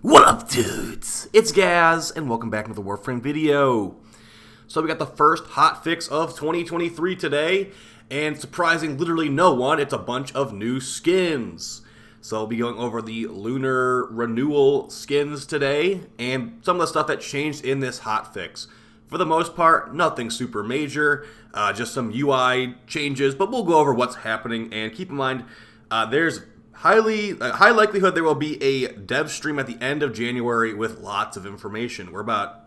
What up, dudes? It's Gaz, and welcome back to the WARFRAME video. So we got the first hotfix of 2023 today, and surprising literally no one, it's a bunch of new skins. So I'll be going over the Lunar Renewal skins today, and some of the stuff that changed in this hotfix. For the most part, nothing super major, just some UI changes, but we'll go over what's happening, and keep in mind, there's high likelihood there will be a dev stream at the end of January with lots of information. We're about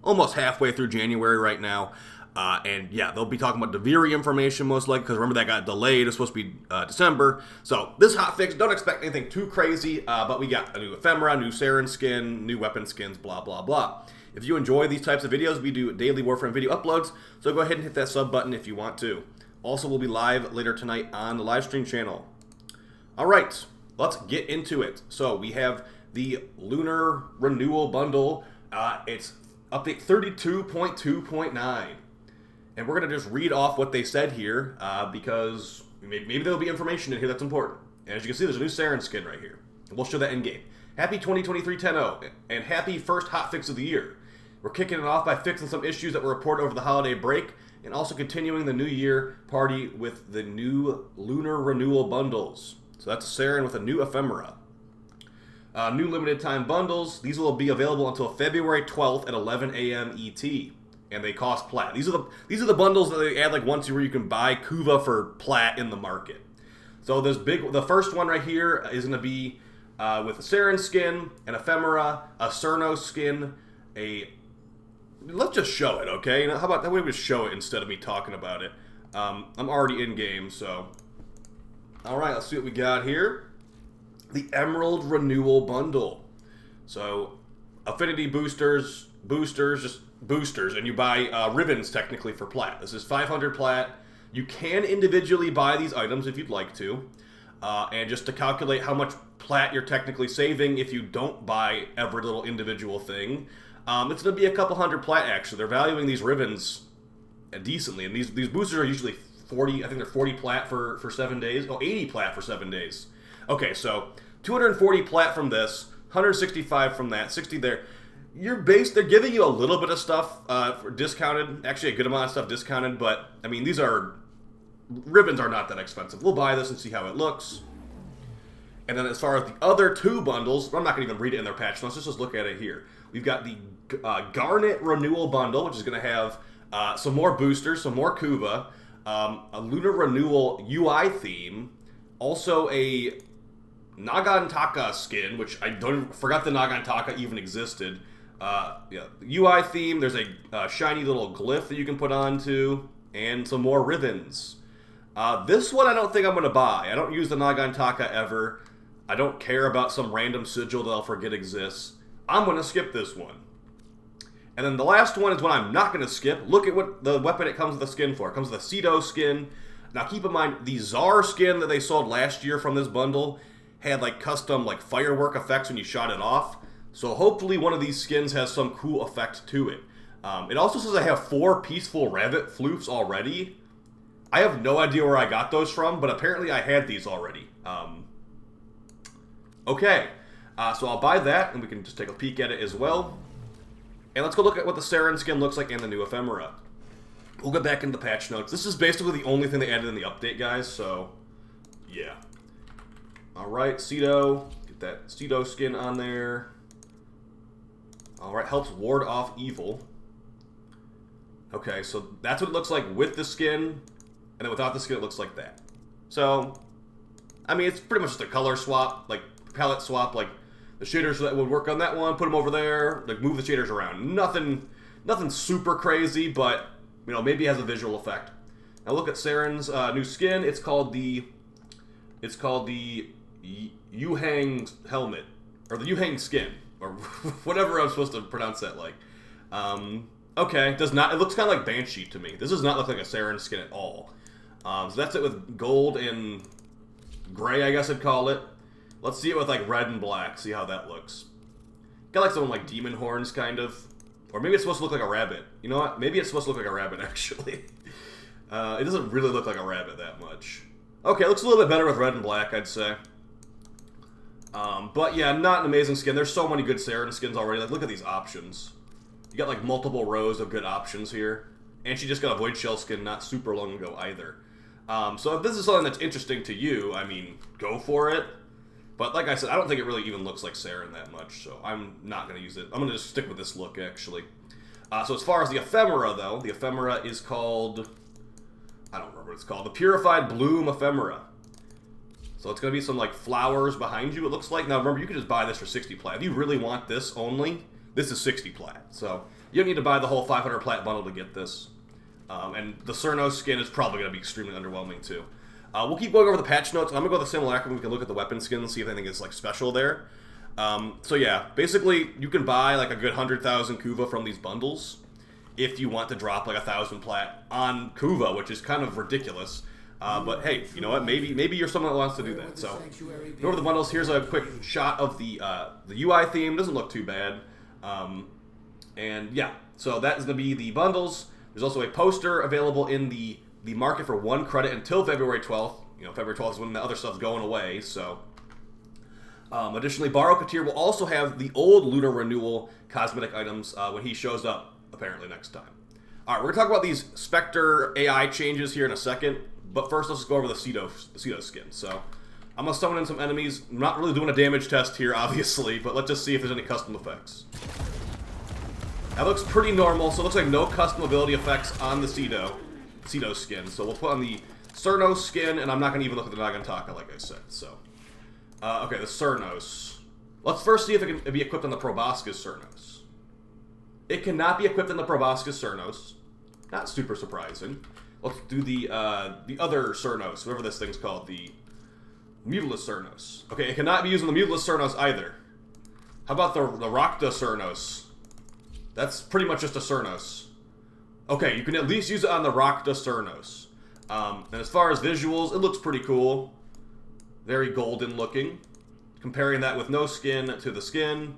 almost halfway through January right now. And yeah, they'll be talking about Duviri information most likely, because remember that got delayed. It's supposed to be December. So this hotfix, don't expect anything too crazy, but we got a new ephemera, new Saren skin, new weapon skins, blah, blah, blah. If you enjoy these types of videos, we do daily Warframe video uploads, so go ahead and hit that sub button if you want to. Also, we'll be live later tonight on the live stream channel. Alright, let's get into it. So we have the Lunar Renewal Bundle. It's update 32.2.9. And we're going to just read off what they said here, because maybe there'll be information in here that's important. And as you can see, there's a new Saren skin right here. And we'll show that in-game. Happy 2023 10-0, and happy first hotfix of the year. We're kicking it off by fixing some issues that were reported over the holiday break, and also continuing the New Year party with the new Lunar Renewal Bundles. So that's a Saren with a new ephemera. New limited time bundles. These will be available until February 12th at 11 a.m. ET. And they cost plat. These are the bundles that they add like once where you can buy Kuva for plat in the market. So the first one right here is going to be with a Saren skin, an ephemera, a Cerno skin, let's just show it, okay? How about that way we just show it instead of me talking about it? I'm already in game, so. Alright, let's see what we got here. The Emerald Renewal Bundle. So, affinity boosters, just boosters, and you buy ribbons technically for plat. This is 500 plat. You can individually buy these items if you'd like to. And just to calculate how much plat you're technically saving if you don't buy every little individual thing, it's going to be a couple hundred plat actually. They're valuing these ribbons decently, and these boosters are usually 40, I think they're 40 plat for 7 days. Oh, 80 plat for 7 days. Okay, so 240 plat from this, 165 from that, 60 there. They're giving you a little bit of stuff for discounted, actually a good amount of stuff discounted, but I mean, ribbons are not that expensive. We'll buy this and see how it looks. And then as far as the other two bundles, I'm not going to even read it in their patch notes, let's just look at it here. We've got the Garnet Renewal Bundle, which is going to have some more boosters, some more Kuva, a Lunar Renewal UI theme, also a Nagantaka skin, which forgot the Nagantaka even existed. Yeah, UI theme, there's a shiny little glyph that you can put on to, and some more ribbons. This one I don't think I'm going to buy. I don't use the Nagantaka ever. I don't care about some random sigil that I'll forget exists. I'm going to skip this one. And then the last one is one I'm not going to skip. Look at what the weapon it comes with the skin for. It comes with a Cedo skin. Now keep in mind, the Czar skin that they sold last year from this bundle had like custom like firework effects when you shot it off. So hopefully one of these skins has some cool effect to it. It also says I have 4 Peaceful Rabbit floofs already. I have no idea where I got those from, but apparently I had these already. Okay, so I'll buy that, and we can just take a peek at it as well. And let's go look at what the Saren skin looks like and the new ephemera. We'll get back into the patch notes. This is basically the only thing they added in the update, guys, so yeah. Alright, Cedo. Get that Cedo skin on there. Alright, helps ward off evil. Okay, so that's what it looks like with the skin, and then without the skin it looks like that. So, I mean, it's pretty much just a color swap, like palette swap, like the shaders that would work on that one, put them over there, like move the shaders around. Nothing super crazy, but you know, maybe it has a visual effect. Now look at Saren's new skin. It's called the Yuhang helmet, or the Yuhang skin, or whatever I'm supposed to pronounce that like. Okay, it looks kind of like Banshee to me. This does not look like a Saren skin at all. So that's it with gold and gray, I guess I'd call it. Let's see it with like red and black, see how that looks. Got like some like demon horns kind of. Or maybe it's supposed to look like a rabbit. You know what? Maybe it's supposed to look like a rabbit actually. It doesn't really look like a rabbit that much. Okay, it looks a little bit better with red and black, I'd say. But yeah, not an amazing skin. There's so many good Saren skins already. Like, look at these options. You got like multiple rows of good options here. And she just got a Void Shell skin not super long ago either. So if this is something that's interesting to you, I mean, go for it. But like I said, I don't think it really even looks like Saren that much, so I'm not going to use it. I'm going to just stick with this look, actually. So as far as the ephemera, though, the ephemera is called... I don't remember what it's called. The Purified Bloom Ephemera. So it's going to be some, like, flowers behind you, it looks like. Now, remember, you can just buy this for 60 plat. If you really want this only, this is 60 plat. So you don't need to buy the whole 500 plat bundle to get this. And the Cernos skin is probably going to be extremely underwhelming, too. We'll keep going over the patch notes. I'm going to go to the simulacrum. We can look at the weapon skins and see if anything is, like, special there. So, yeah. Basically, you can buy, like, a good 100,000 Kuva from these bundles if you want to drop, like, 1,000 plat on Kuva, which is kind of ridiculous. But, hey, you know what? Maybe you're someone that wants to do that. So, go over the bundles. Here's a quick shot of the UI theme. Doesn't look too bad. And, yeah. So, that is going to be the bundles. There's also a poster available in the market for 1 credit until February 12th. You know, February 12th is when the other stuff's going away, so... additionally, Baro Katir will also have the old Lunar Renewal cosmetic items when he shows up, apparently, next time. Alright, we're going to talk about these Spectre AI changes here in a second, but first let's just go over the Cedo skin. So, I'm going to summon in some enemies. I'm not really doing a damage test here, obviously, but let's just see if there's any custom effects. That looks pretty normal, so it looks like no custom ability effects on the Cedo skin. So we'll put on the Cernos skin, and I'm not going to even look at the Nagantaka, like I said. So, okay, the Cernos. Let's first see if it can be equipped on the Proboscis Cernos. It cannot be equipped on the Proboscis Cernos. Not super surprising. Let's do the other Cernos, whatever this thing's called, the Mutalist Cernos. Okay, it cannot be used on the Mutalist Cernos either. How about the Rakta Cernos? That's pretty much just a Cernos. Okay, you can at least use it on the Rakta Cernos. And as far as visuals, it looks pretty cool. Very golden looking. Comparing that with no skin to the skin.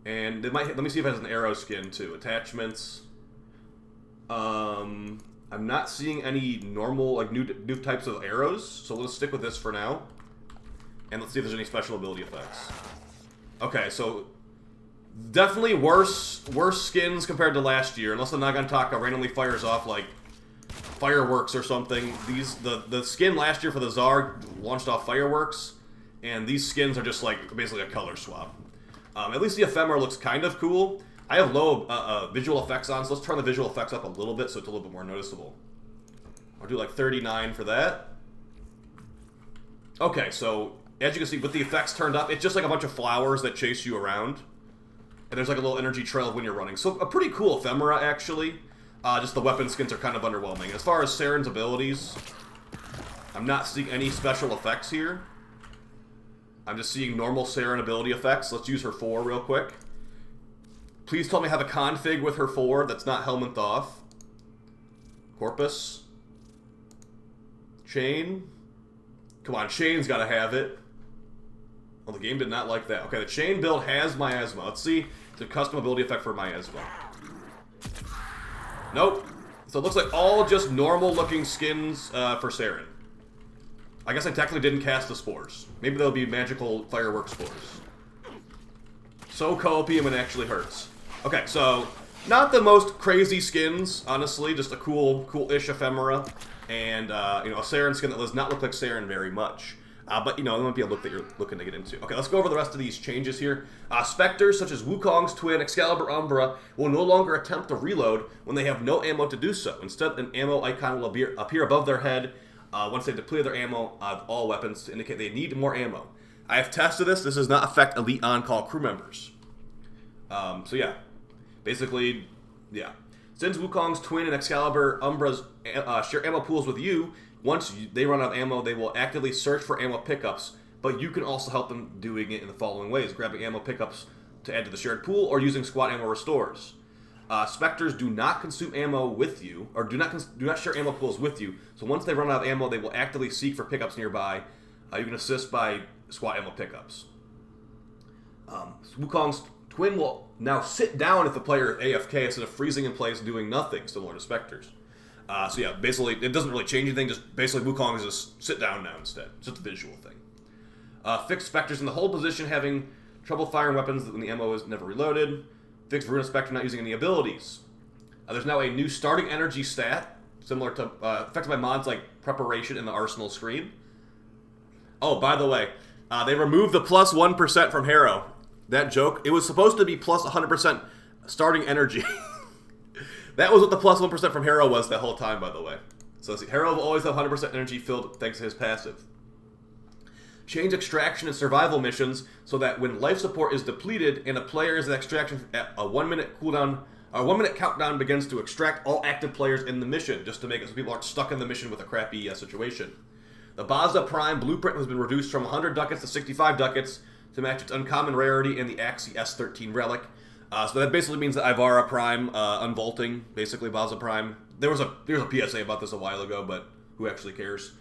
And it might, let me see if it has an arrow skin too. Attachments. I'm not seeing any normal, like new types of arrows. So let's stick with this for now. And let's see if there's any special ability effects. Okay, so... definitely worse skins compared to last year, unless the Nagantaka randomly fires off like fireworks or something. The skin last year for the Czar launched off fireworks, and these skins are just like basically a color swap. At least the ephemera looks kind of cool. I have low visual effects on, so let's turn the visual effects up a little bit so it's a little bit more noticeable. I'll do like 39 for that. Okay, so as you can see, with the effects turned up, it's just like a bunch of flowers that chase you around. And there's like a little energy trail when you're running. So a pretty cool ephemera, actually. Just the weapon skins are kind of underwhelming. As far as Saren's abilities, I'm not seeing any special effects here. I'm just seeing normal Saren ability effects. Let's use her 4 real quick. Please tell me I have a config with her 4 that's not Helminthoth. Corpus. Chain. Come on, Chain's got to have it. Well, the game did not like that. Okay, the chain build has Miasma. Let's see the custom ability effect for Miasma. Nope. So it looks like all just normal looking skins for Saren. I guess I technically didn't cast the spores. Maybe they'll be magical firework spores. So copium it actually hurts. Okay, so not the most crazy skins, honestly. Just a cool-ish ephemera. And, you know, a Saren skin that does not look like Saren very much. But, you know, it might be a look that you're looking to get into. Okay, let's go over the rest of these changes here. Spectres, such as Wukong's twin, Excalibur Umbra, will no longer attempt to reload when they have no ammo to do so. Instead, an ammo icon will appear above their head once they've depleted their ammo of all weapons to indicate they need more ammo. I have tested this. This does not affect Elite On-Call crew members. So, yeah. Basically, yeah. Since Wukong's twin and Excalibur Umbra's share ammo pools with you, once they run out of ammo, they will actively search for ammo pickups, but you can also help them doing it in the following ways: grabbing ammo pickups to add to the shared pool, or using squad ammo restores. Spectres do not consume ammo with you, or do not share ammo pools with you, so once they run out of ammo, they will actively seek for pickups nearby. You can assist by squad ammo pickups. Wukong's twin will now sit down if the player is AFK instead of freezing in place and doing nothing, similar to Spectres. So yeah, basically, it doesn't really change anything, just basically Wukong is just sit down now instead. It's just a visual thing. Fix Spectres in the hold position, having trouble firing weapons when the ammo is never reloaded. Fix Veruna Spectre not using any abilities. There's now a new starting energy stat, similar to affected by mods like Preparation in the Arsenal screen. Oh, by the way, they removed the plus 1% from Harrow. That joke, it was supposed to be plus 100% starting energy. That was what the plus 1% from Harrow was that whole time, by the way. So see, Harrow will always have 100% energy filled thanks to his passive. Change extraction and survival missions so that when life support is depleted and a player is in extraction at a 1 minute cooldown, a 1 minute countdown begins to extract all active players in the mission, just to make it so people aren't stuck in the mission with a crappy situation. The Baza Prime blueprint has been reduced from 100 ducats to 65 ducats to match its uncommon rarity in the Axie S13 relic. So that basically means that Ivara Prime unvaulting, basically Baza Prime. There was a PSA about this a while ago, but who actually cares?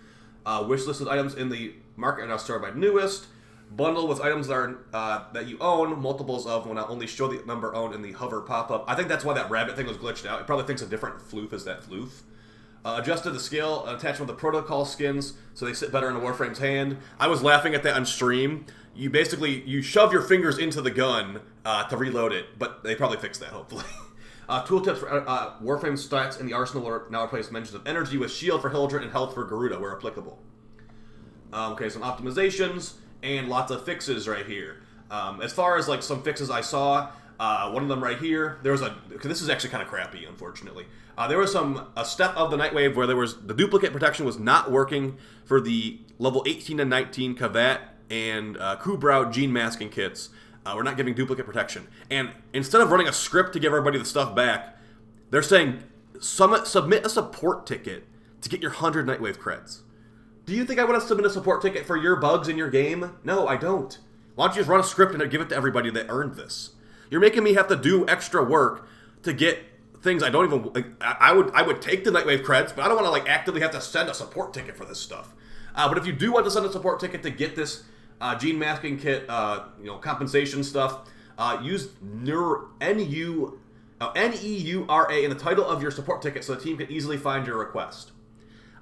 Wishlisted items in the market are now started by newest. Bundle with items that are that you own, multiples of will not only show the number owned in the hover pop-up. I think that's why that rabbit thing was glitched out. It probably thinks a different floof is that floof. Adjusted the scale attachment with the protocol skins so they sit better in a Warframe's hand. I was laughing at that on stream. You shove your fingers into the gun to reload it, but they probably fixed that, hopefully. Tooltips for Warframe stats in the arsenal are now replace mentions of energy with shield for Hildred and health for Garuda where applicable. Okay, some optimizations and lots of fixes right here. As far as like some fixes I saw, one of them right here, there was this is actually kind of crappy, unfortunately. There was a step of the Nightwave where the duplicate protection was not working for the level 18 and 19 Kavat and Kubrau gene masking kits. We're not giving duplicate protection. And instead of running a script to give everybody the stuff back, they're saying submit a support ticket to get your 100 Nightwave creds. Do you think I want to submit a support ticket for your bugs in your game? No, I don't. Why don't you just run a script and give it to everybody that earned this? You're making me have to do extra work to get things I don't even... Like, I would take the Nightwave creds, but I don't want to like actively have to send a support ticket for this stuff. But if you do want to send a support ticket to get this gene masking kit, compensation stuff, use NEURA in the title of your support ticket so the team can easily find your request.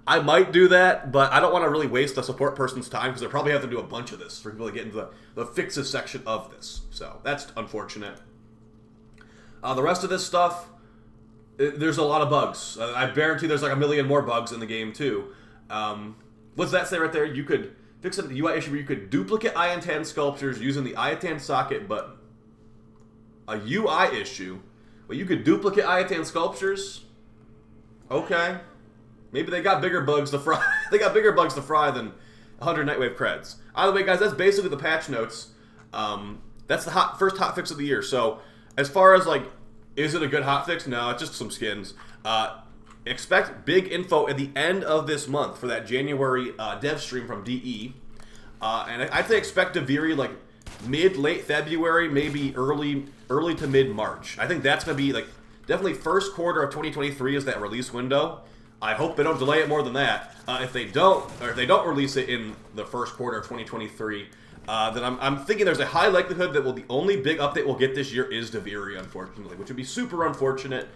I might do that, but I don't want to really waste a support person's time because they'll probably have to do a bunch of this for people to get into the fixes section of this. So that's unfortunate. The rest of this stuff, there's a lot of bugs. I guarantee there's like a million more bugs in the game too. What's that say right there? You could fix a UI issue where you could duplicate Iantan sculptures using the Iantan socket button. A UI issue? Well, you could duplicate Iantan sculptures? Okay. Maybe they got bigger bugs to fry. They got bigger bugs to fry than 100 Nightwave creds. Either way, guys, that's basically the patch notes. That's the first hotfix of the year. So, as far as like, is it a good hotfix? No, it's just some skins. Expect big info at the end of this month for that January dev stream from DE. And I'd say expect Duviri like late February, maybe early to mid-March. I think that's going to be like definitely first quarter of 2023 is that release window. I hope they don't delay it more than that. If they don't release it in the first quarter of 2023, then I'm thinking there's a high likelihood that the only big update we'll get this year is Duviri, unfortunately, which would be super unfortunate.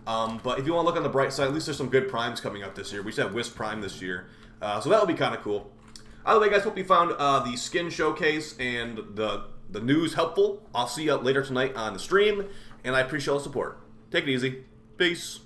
But if you want to look on the bright side, at least there's some good primes coming up this year. We should have Wisp Prime this year, so that'll be kind of cool. Either way, guys, hope you found the skin showcase and the news helpful. I'll see you later tonight on the stream, and I appreciate all the support. Take it easy. Peace.